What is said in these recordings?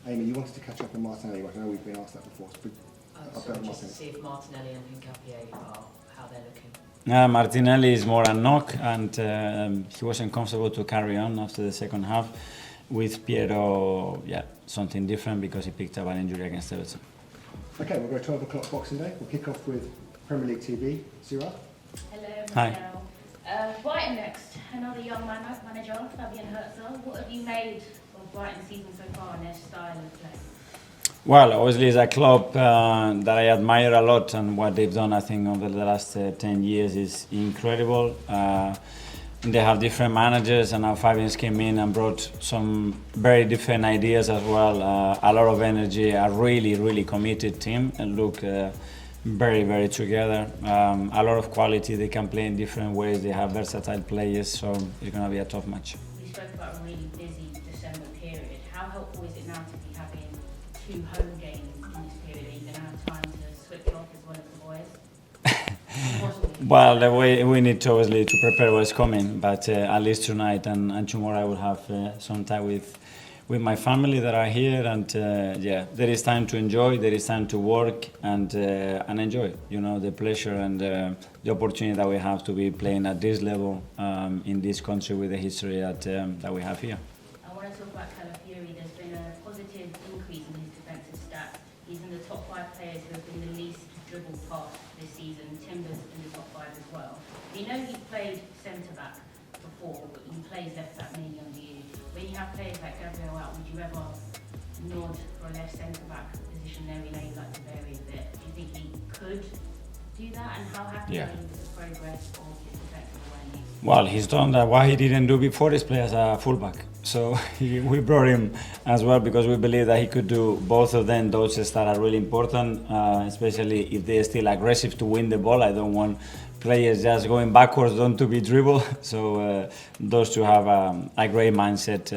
Amy, you wanted to catch up on Martinelli. I know we've been asked that before. Just to see if Martinelli and Hincapié are how they're looking. Martinelli is more a knock, and he wasn't comfortable to carry on after the second half. With Piero, something different because he picked up an injury against Everton. Okay, we'll go 12 o'clock Boxing Day. We'll kick off with Premier League TV. Zira? Hello, Hi. Michelle. Brighton next. Another young manager, Fabian Hertzel. What have you made of Brighton's season so far and their style of play? Well, obviously it's a club that I admire a lot, and what they've done, I think, over the last 10 years is incredible. They have different managers, and now Fabian's came in and brought some very different ideas as well. A lot of energy, a really committed team, and look very together. A lot of quality. They can play in different ways. They have versatile players, so it's going to be a tough match. We spoke about a really busy December period. How helpful is it now to be having 2 home games in this period? Are you going to have time to switch off as well as the boys? Well, the way we need to obviously to prepare what's coming, but at least tonight and tomorrow I will have some time with my family that are here, and there is time to enjoy, there is time to work and enjoy, the pleasure and the opportunity that we have to be playing at this level in this country with the history that we have here. I want to talk about Calafiori. There's been a positive increase in his defensive stats. He's in the top 5 players who have been the least dribbled past this season. Timber's in the top 5 as well. We know he's played centre-back before, but he plays left-back mainly under you. When you have players like Gabriel out, would you ever nod for a left centre-back position there? We know you like to vary a bit. Do you think he could do that? And how happy are you with the progress of his defensive awareness? Well, he's done that. What he didn't do before is play as a fullback. So we brought him as well because we believe that he could do both of them. Those that are really important, especially if they're still aggressive to win the ball. I don't want players just going backwards, don't to be dribbled. So those two have a great mindset.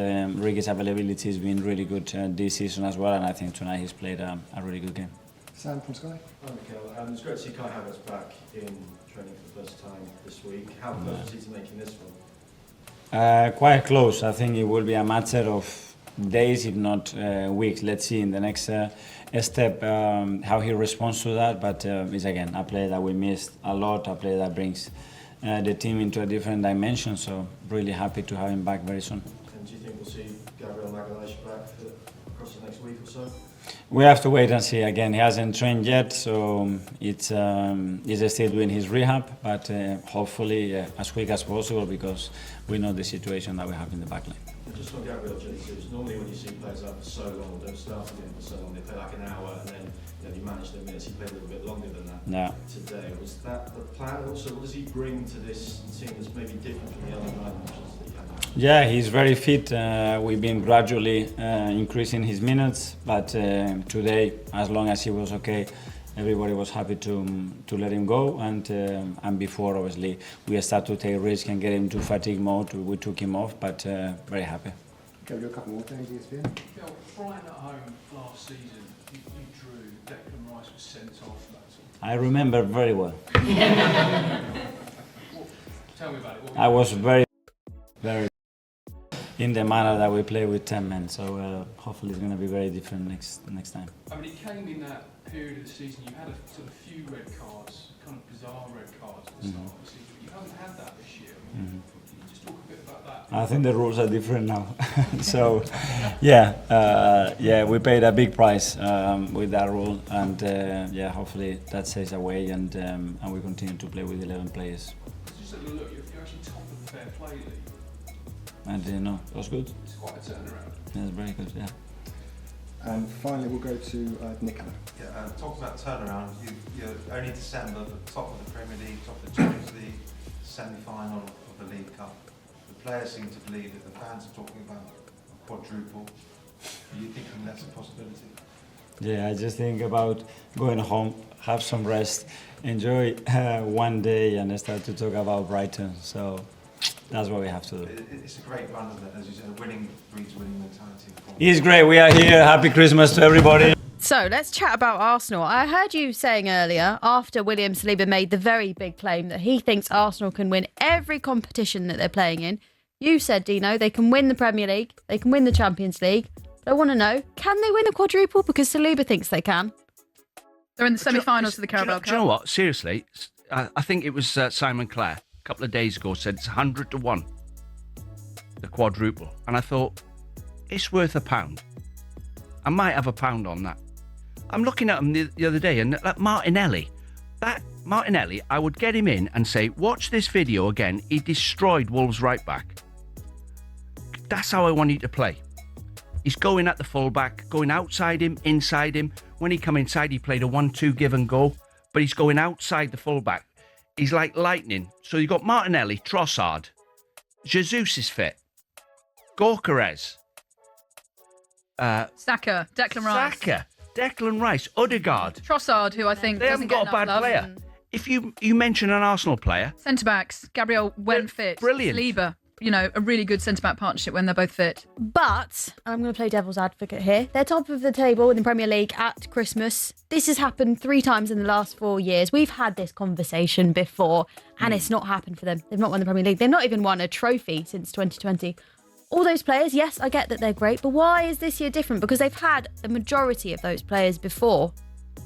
Ricky's availability has been really good this season as well, and I think tonight he's played a really good game. Sam from Sky? Hi, Mikel. It's great to see Kai Havertz back in training for the first time this week. How close is he to making this one? Quite close. I think it will be a matter of days, if not weeks. Let's see in the next step how he responds to that. But it's again a player that we missed a lot, a player that brings the team into a different dimension. So really happy to have him back very soon. And do you think we'll see Gabriel Magalhaes back across the next week or so? We have to wait and see. Again, he hasn't trained yet, so he's still doing his rehab, but hopefully as quick as possible because we know the situation that we have in the backline. Just on Gabriel Jesus, normally when you see players out for so long, don't start again for so long, they play like an hour and then you manage their minutes. He played a little bit longer than that today. Was that the plan? Also, what does he bring to this team that's maybe different from the other 9 matches that he had? Yeah, he's very fit. We've been gradually increasing his minutes, but today, as long as he was okay, everybody was happy to let him go. And before, obviously, we started to take risks and get him to fatigue mode. We took him off, but very happy. Okay, we'll do a couple more things, ESPN. Brighton at home last season, you drew. Declan Rice was sent off. I remember very well. Tell me about it. I was very in the manner that we play with 10 men, so hopefully it's going to be very different next time. I mean, it came in that period of the season, you had a sort of few red cards, kind of bizarre red cards at the start of the season, but you haven't had that this year. I mean, can you just talk a bit about that? I think the rules are different now. So, we paid a big price with that rule, and hopefully that stays away, and we continue to play with 11 players. Just a look, you're actually top of the fair play league. I didn't know. It was good. It's quite a turnaround. Yeah, it's very good, yeah. And finally, we'll go to Nicola. Yeah, talking about turnaround, you're only December, the top of the Premier League, top of the Champions League, semi-final of the League Cup. The players seem to believe it, the fans are talking about a quadruple. Are you thinking that's a possibility? Yeah, I just think about going home, have some rest, enjoy one day, and start to talk about Brighton. So that's what we have to do. It's a great run, isn't it? As you said, winning breeds winning mentality. It's great. We are here. Happy Christmas to everybody. So let's chat about Arsenal. I heard you saying earlier, after William Saliba made the very big claim that he thinks Arsenal can win every competition that they're playing in. You said, Dino, they can win the Premier League, they can win the Champions League, I want to know, can they win a quadruple? Because Saliba thinks they can. They're in the semi-finals of the Carabao Cup. Do you know what? Seriously, I think it was Simon Clare a couple of days ago said it's 100 to 1, the quadruple. And I thought, it's worth £1. I might have £1 on that. I'm looking at him the other day, and like Martinelli, I would get him in and say, watch this video again. He destroyed Wolves right back. That's how I want you to play. He's going at the fullback, going outside him, inside him. When he come inside, he played a 1-2 give and go, but he's going outside the fullback. He's like lightning. So you've got Martinelli, Trossard, Jesus is fit, Gyökeres, Saka, Declan Rice, Odegaard. Trossard, who I think They haven't got a bad player. If you mention an Arsenal player, centre-backs, Gabriel when fit, brilliant. Saliba, a really good centre-back partnership when they're both fit. But, I'm going to play devil's advocate here, they're top of the table in the Premier League at Christmas. This has happened 3 times in the last 4 years. We've had this conversation before, and it's not happened for them. They've not won the Premier League. They've not even won a trophy since 2020. All those players, yes, I get that they're great, but why is this year different? Because they've had the majority of those players before.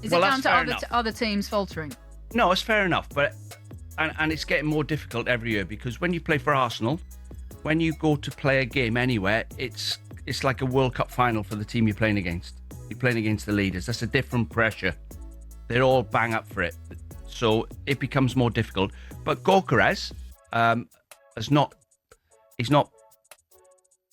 Is it down to other teams faltering? No, it's fair enough, but and it's getting more difficult every year because when you play for Arsenal, when you go to play a game anywhere, it's like a World Cup final for the team you're playing against. You're playing against the leaders. That's a different pressure. They're all bang up for it, so it becomes more difficult. But Gyökeres he's not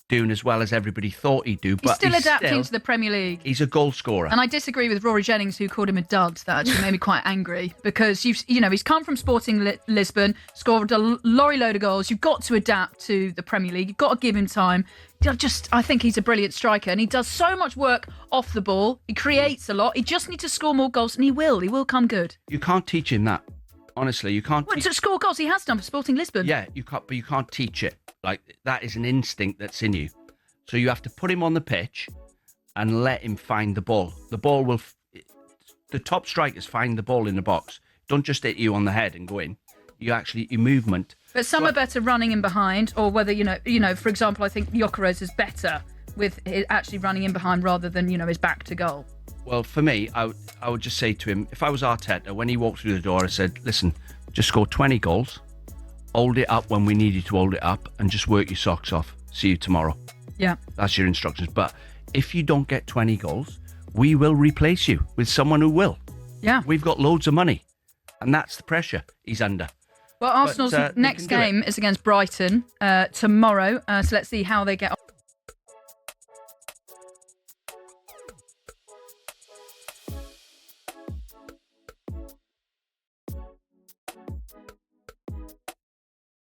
doing as well as everybody thought he'd do. But he's still adapting to the Premier League. He's a goal scorer. And I disagree with Rory Jennings, who called him a dud. That actually made me quite angry because he's come from Sporting Lisbon, scored a lorry load of goals. You've got to adapt to the Premier League. You've got to give him time. I think he's a brilliant striker, and he does so much work off the ball. He creates a lot. He just needs to score more goals, and he will come good. You can't teach him that. Honestly, you can't. To score goals, he has done for Sporting Lisbon. Yeah, you can't, but you can't teach it. Like, that is an instinct that's in you. So you have to put him on the pitch and let him find the ball. The ball will. The top strikers find the ball in the box. Don't just hit you on the head and go in. Your movement. But some are better running in behind, or whether for example, I think Gyökeres is better with actually running in behind rather than his back to goal. Well, for me, I would just say to him, if I was Arteta, when he walked through the door, I said, listen, just score 20 goals, hold it up when we need you to hold it up, and just work your socks off. See you tomorrow. Yeah. That's your instructions. But if you don't get 20 goals, we will replace you with someone who will. Yeah. We've got loads of money, and that's the pressure he's under. Well, Arsenal's next game is against Brighton tomorrow, so let's see how they get on.